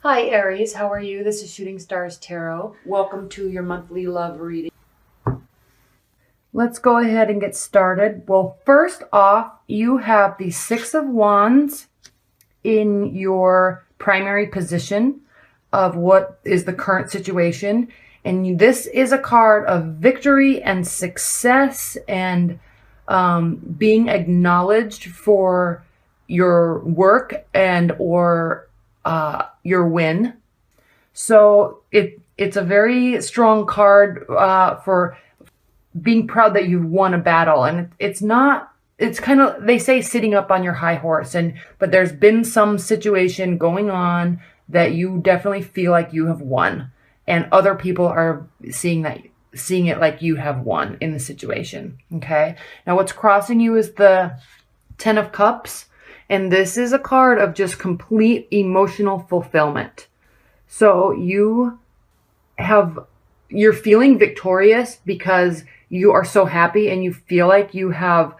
Hi Aries, how are you? This is Shooting Stars Tarot. Welcome to your monthly love reading. Let's go ahead and get started. Well, first off, you have the Six of Wands in your primary position of what is the current situation. And this is a card of victory and success and being acknowledged for your work and or your win. So it's a very strong card for being proud that you've won a battle. And it's kind of, they say sitting up on your high horse, but there's been some situation going on that you definitely feel like you have won, and other people are seeing it like you have won in the situation. Okay. Now what's crossing you is the Ten of Cups. And this is a card of just complete emotional fulfillment. So you're feeling victorious because you are so happy and you feel like you have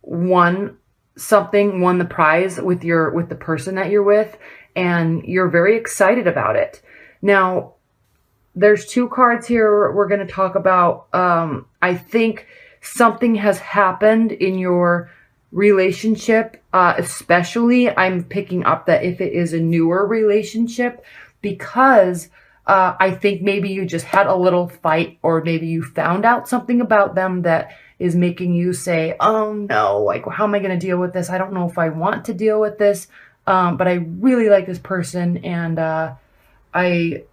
won the prize with the person that you're with, and you're very excited about it. Now, there's two cards here we're going to talk about. I think something has happened in your relationship, especially I'm picking up that if it is a newer relationship, because I think maybe you just had a little fight, or maybe you found out something about them that is making you say, oh no, like, how am I going to deal with this? I don't know if I want to deal with this, but I really like this person, and I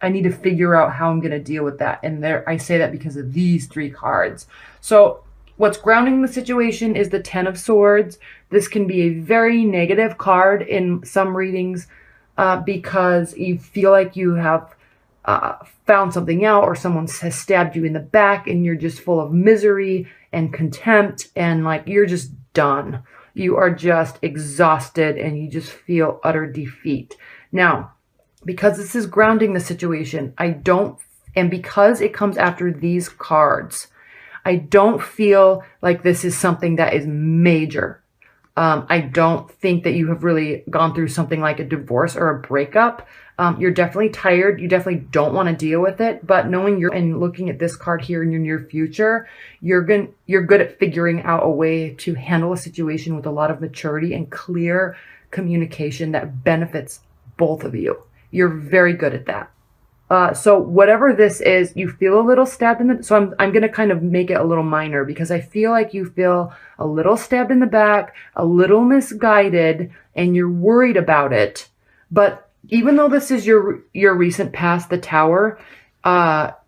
need to figure out how I'm going to deal with that. And I say that because of these three cards. So what's grounding the situation is the Ten of Swords. This can be a very negative card in some readings because you feel like you have found something out, or someone has stabbed you in the back, and you're just full of misery and contempt, and like you're just done. You are just exhausted and you just feel utter defeat. Now, because this is grounding the situation, and because it comes after these cards, I don't feel like this is something that is major. I don't think that you have really gone through something like a divorce or a breakup. You're definitely tired. You definitely don't want to deal with it. But knowing and looking at this card here in your near future, you're good at figuring out a way to handle a situation with a lot of maturity and clear communication that benefits both of you. You're very good at that. So whatever this is, you feel a little stabbed in the, so I'm going to kind of make it a little minor, because I feel like you feel a little stabbed in the back, a little misguided, and you're worried about it. But even though this is your recent past, the Tower,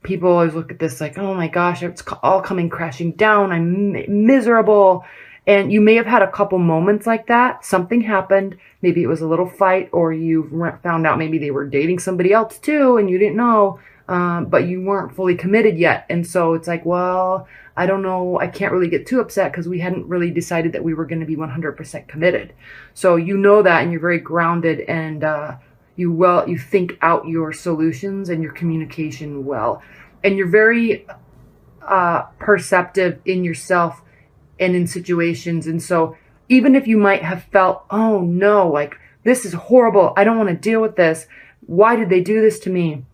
people always look at this like, oh my gosh, it's all coming crashing down. I'm miserable. And you may have had a couple moments like that. Something happened. Maybe it was a little fight, or you found out maybe they were dating somebody else too, and you didn't know, but you weren't fully committed yet. And so it's like, well, I don't know. I can't really get too upset because we hadn't really decided that we were going to be 100% committed. So you know that, and you're very grounded, and you think out your solutions and your communication well. And you're very perceptive in yourself and in situations. And so even if you might have felt, oh no, like this is horrible, I don't want to deal with this, why did they do this to me?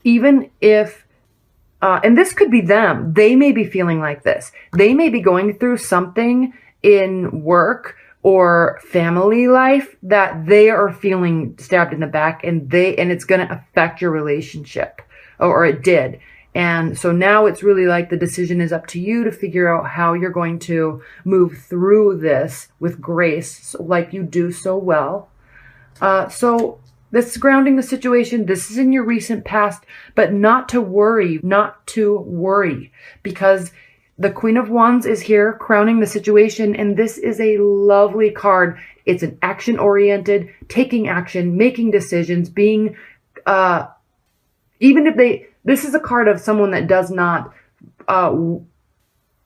Even if, and this could be them, they may be feeling like this. They may be going through something in work or family life that they are feeling stabbed in the back, and it's going to affect your relationship, or it did. And so now it's really like the decision is up to you to figure out how you're going to move through this with grace, like you do so well. So this is grounding the situation. This is in your recent past, but not to worry, because the Queen of Wands is here crowning the situation. And this is a lovely card. It's an action-oriented, taking action, making decisions, being, this is a card of someone that does not,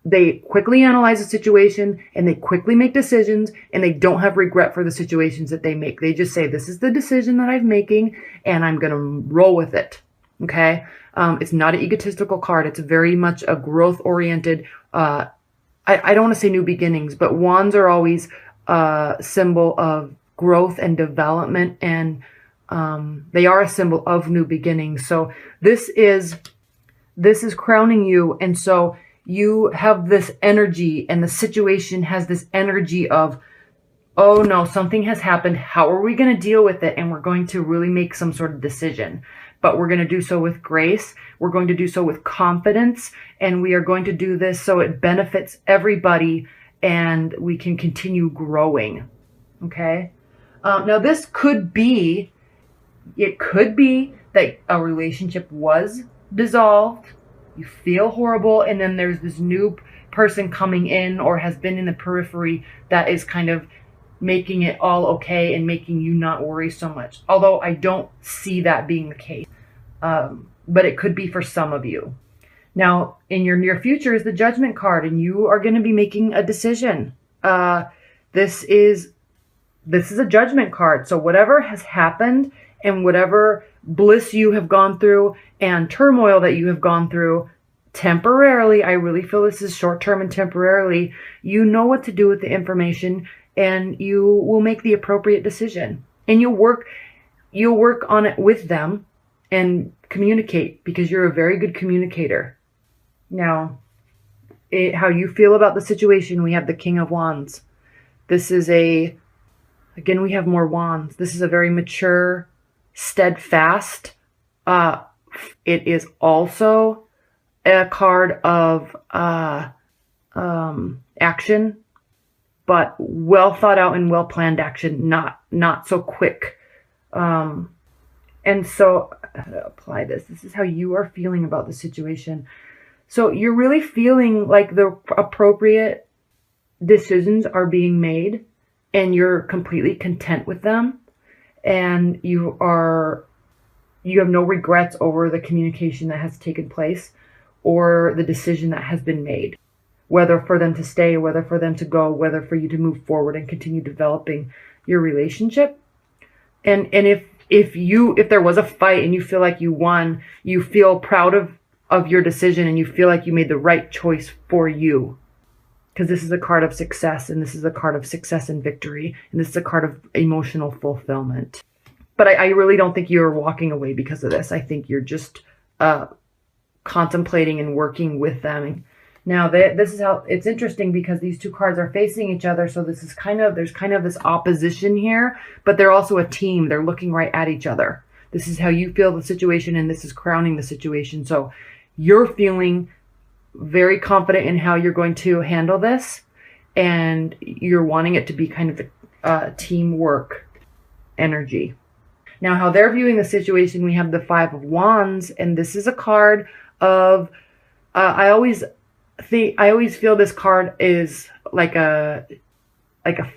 they quickly analyze a situation, and they quickly make decisions, and they don't have regret for the situations that they make. They just say, this is the decision that I'm making, and I'm going to roll with it. Okay. It's not an egotistical card. It's very much a growth oriented, I don't want to say new beginnings, but wands are always a symbol of growth and development, and they are a symbol of new beginnings. So this is crowning you. And so you have this energy, and the situation has this energy of, oh no, something has happened. How are we going to deal with it? And we're going to really make some sort of decision. But we're going to do so with grace. We're going to do so with confidence. And we are going to do this so it benefits everybody and we can continue growing. Okay? Now this could be, it could be that a relationship was dissolved. You feel horrible, and then there's this new person coming in or has been in the periphery that is kind of making it all okay and making you not worry so much. Although I don't see that being the case. But it could be for some of you. Now, in your near future is the Judgment card, and you are going to be making a decision. This is a Judgment card. So whatever has happened and whatever bliss you have gone through and turmoil that you have gone through temporarily, I really feel this is short-term and temporarily, you know what to do with the information, and you will make the appropriate decision. And you'll work on it with them and communicate, because you're a very good communicator. Now, how you feel about the situation, we have the King of Wands. This is again, we have more wands. This is a very mature, steadfast. It is also a card of action, but well thought out and well planned action, not so quick. And so how to apply this. This is how you are feeling about the situation. So you're really feeling like the appropriate decisions are being made and you're completely content with them, and you have no regrets over the communication that has taken place or the decision that has been made, whether for them to stay, whether for them to go, whether for you to move forward and continue developing your relationship. And if there was a fight and you feel like you won, you feel proud of your decision and you feel like you made the right choice for you. Because this is a card of success, and this is a card of success and victory, and this is a card of emotional fulfillment. But I really don't think you're walking away because of this. I think you're just contemplating and working with them. Now, this is how it's interesting, because these two cards are facing each other. So this is there's kind of this opposition here, but they're also a team. They're looking right at each other. This is how you feel the situation, and this is crowning the situation. So you're feeling very confident in how you're going to handle this, and you're wanting it to be kind of a teamwork energy. Now, how they're viewing the situation, we have the Five of Wands, and this is a card of I always feel this card is like a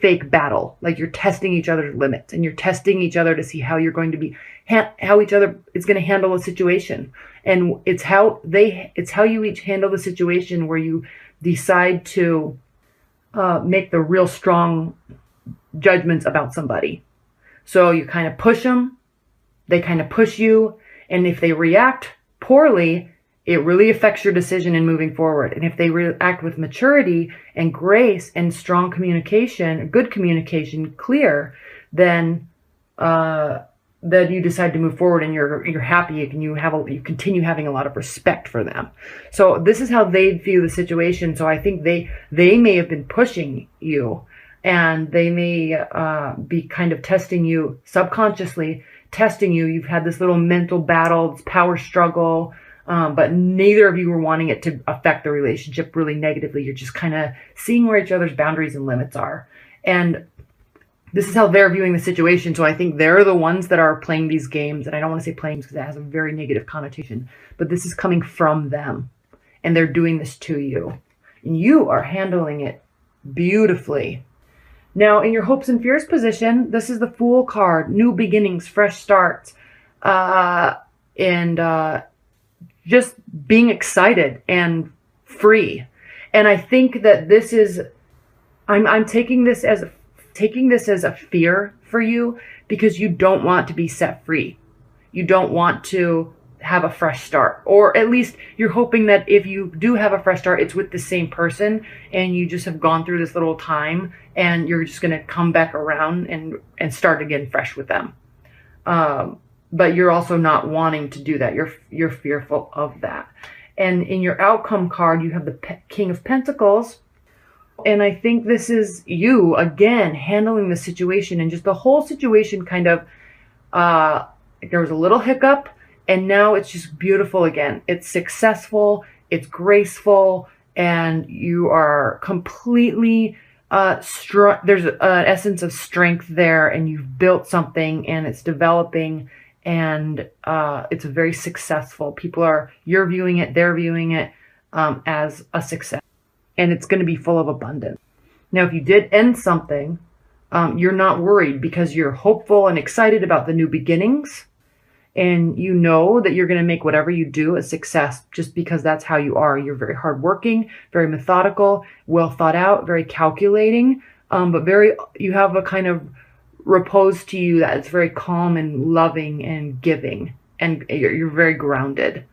fake battle. Like you're testing each other's limits, and you're testing each other to see how you're going to be, how each other is going to handle a situation. And it's how you each handle the situation where you decide to make the real strong judgments about somebody. So you kind of push them, they kind of push you, and if they react poorly, it really affects your decision in moving forward. And if they react with maturity and grace and strong communication, good communication, clear, then you decide to move forward, and you're happy, and you continue having a lot of respect for them. So this is how they view the situation. So I think they may have been pushing you, and they may be kind of testing you subconsciously, testing you. You've had this little mental battle, this power struggle, but neither of you were wanting it to affect the relationship really negatively. You're just kind of seeing where each other's boundaries and limits are. And this is how they're viewing the situation. So I think they're the ones that are playing these games. And I don't want to say playing because that has a very negative connotation. But this is coming from them. And they're doing this to you. And you are handling it beautifully. Now, in your hopes and fears position, this is the Fool card. New beginnings, fresh starts. Just being excited and free. And I think that this is, I'm taking this as a fear for you, because you don't want to be set free. You don't want to have a fresh start, or at least you're hoping that if you do have a fresh start, it's with the same person and you just have gone through this little time and you're just going to come back around and start again fresh with them. But you're also not wanting to do that. You're fearful of that. And in your outcome card, you have the King of Pentacles. And I think this is you, again, handling the situation, and just the whole situation kind of, there was a little hiccup, and now it's just beautiful again. It's successful, it's graceful, and you are completely strong. There's an essence of strength there, and you've built something, and it's developing, and it's very successful. You're viewing it, they're viewing it as a success. And it's going to be full of abundance. Now, if you did end something, you're not worried because you're hopeful and excited about the new beginnings. And you know that you're going to make whatever you do a success just because that's how you are. You're very hardworking, very methodical, well thought out, very calculating, but you have a kind of repose to you that is very calm and loving and giving. And you're very grounded.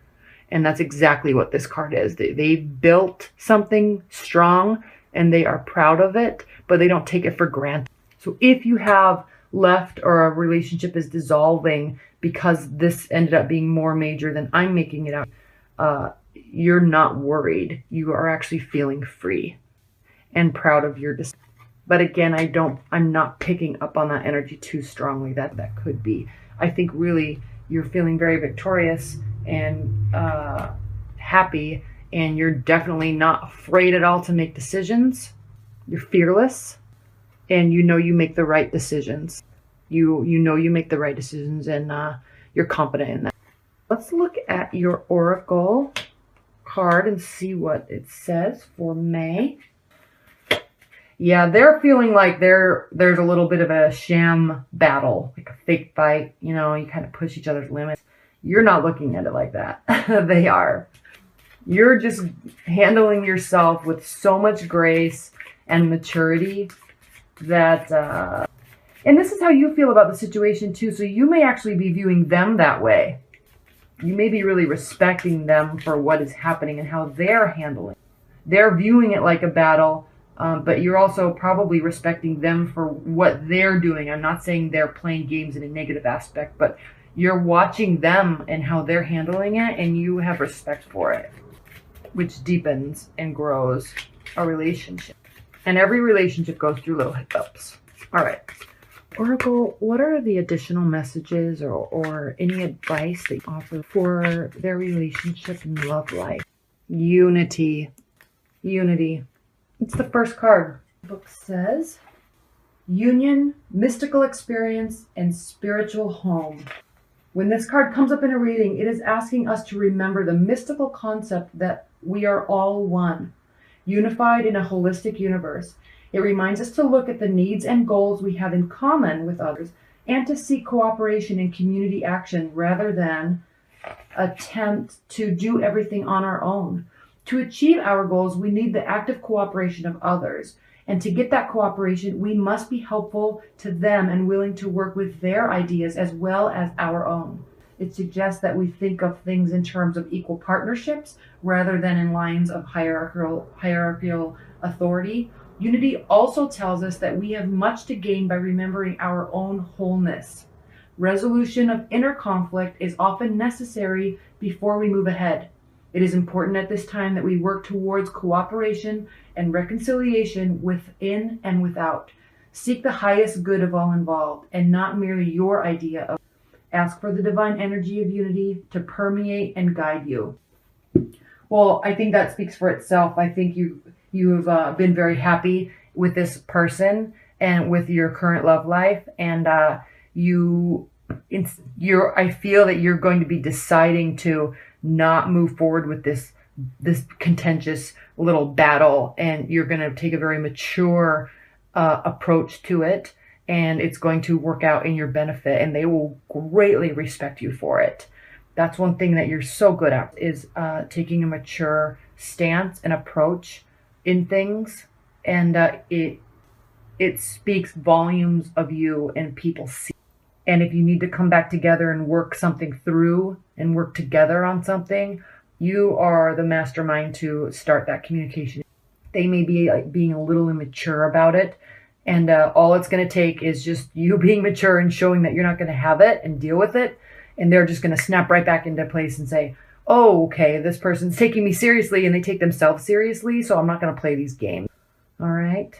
And that's exactly what this card is. They built something strong and they are proud of it, but they don't take it for granted. So if you have left or a relationship is dissolving because this ended up being more major than I'm making it out, you're not worried. You are actually feeling free and proud of your decision. But again, I'm not picking up on that energy too strongly. That could be. I think really you're feeling very victorious and happy, and you're definitely not afraid at all to make decisions. You're fearless, and you know you make the right decisions. You know you make the right decisions, and you're confident in that. Let's look at your Oracle card and see what it says for May. Yeah, they're feeling like there's a little bit of a sham battle, like a fake fight. You know, you kind of push each other's limits. You're not looking at it like that. They are. You're just handling yourself with so much grace and maturity that, and this is how you feel about the situation too. So you may actually be viewing them that way. You may be really respecting them for what is happening and how they're handling. They're viewing it like a battle, but you're also probably respecting them for what they're doing. I'm not saying they're playing games in a negative aspect, but you're watching them and how they're handling it, and you have respect for it, which deepens and grows a relationship. And every relationship goes through little hiccups. All right. Oracle, what are the additional messages or any advice they offer for their relationship and love life? Unity. Unity. It's the first card. The book says, union, mystical experience, and spiritual home. When this card comes up in a reading, it is asking us to remember the mystical concept that we are all one, unified in a holistic universe. It reminds us to look at the needs and goals we have in common with others and to seek cooperation and community action rather than attempt to do everything on our own. To achieve our goals, we need the active cooperation of others. And to get that cooperation, we must be helpful to them and willing to work with their ideas as well as our own. It suggests that we think of things in terms of equal partnerships rather than in lines of hierarchical authority. Unity also tells us that we have much to gain by remembering our own wholeness. Resolution of inner conflict is often necessary before we move ahead. It is important at this time that we work towards cooperation and reconciliation within and without. Seek the highest good of all involved and not merely your idea of. Ask for the divine energy of unity to permeate and guide you. Well, I think that speaks for itself. I think you've been very happy with this person and with your current love life, and I feel that you're going to be deciding to not move forward with this contentious little battle, and you're going to take a very mature approach to it, and it's going to work out in your benefit, and they will greatly respect you for it. That's one thing that you're so good at, is taking a mature stance and approach in things, and it speaks volumes of you, and people see. And if you need to come back together and work something through and work together on something, you are the mastermind to start that communication. They may be like being a little immature about it. And all it's going to take is just you being mature and showing that you're not going to have it and deal with it. And they're just going to snap right back into place and say, oh, okay, this person's taking me seriously, and they take themselves seriously, so I'm not going to play these games. All right.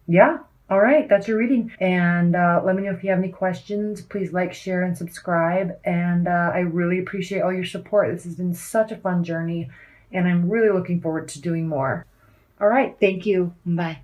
Yeah. All right. That's your reading. And let me know if you have any questions. Please like, share, and subscribe. And I really appreciate all your support. This has been such a fun journey, and I'm really looking forward to doing more. All right. Thank you. Bye.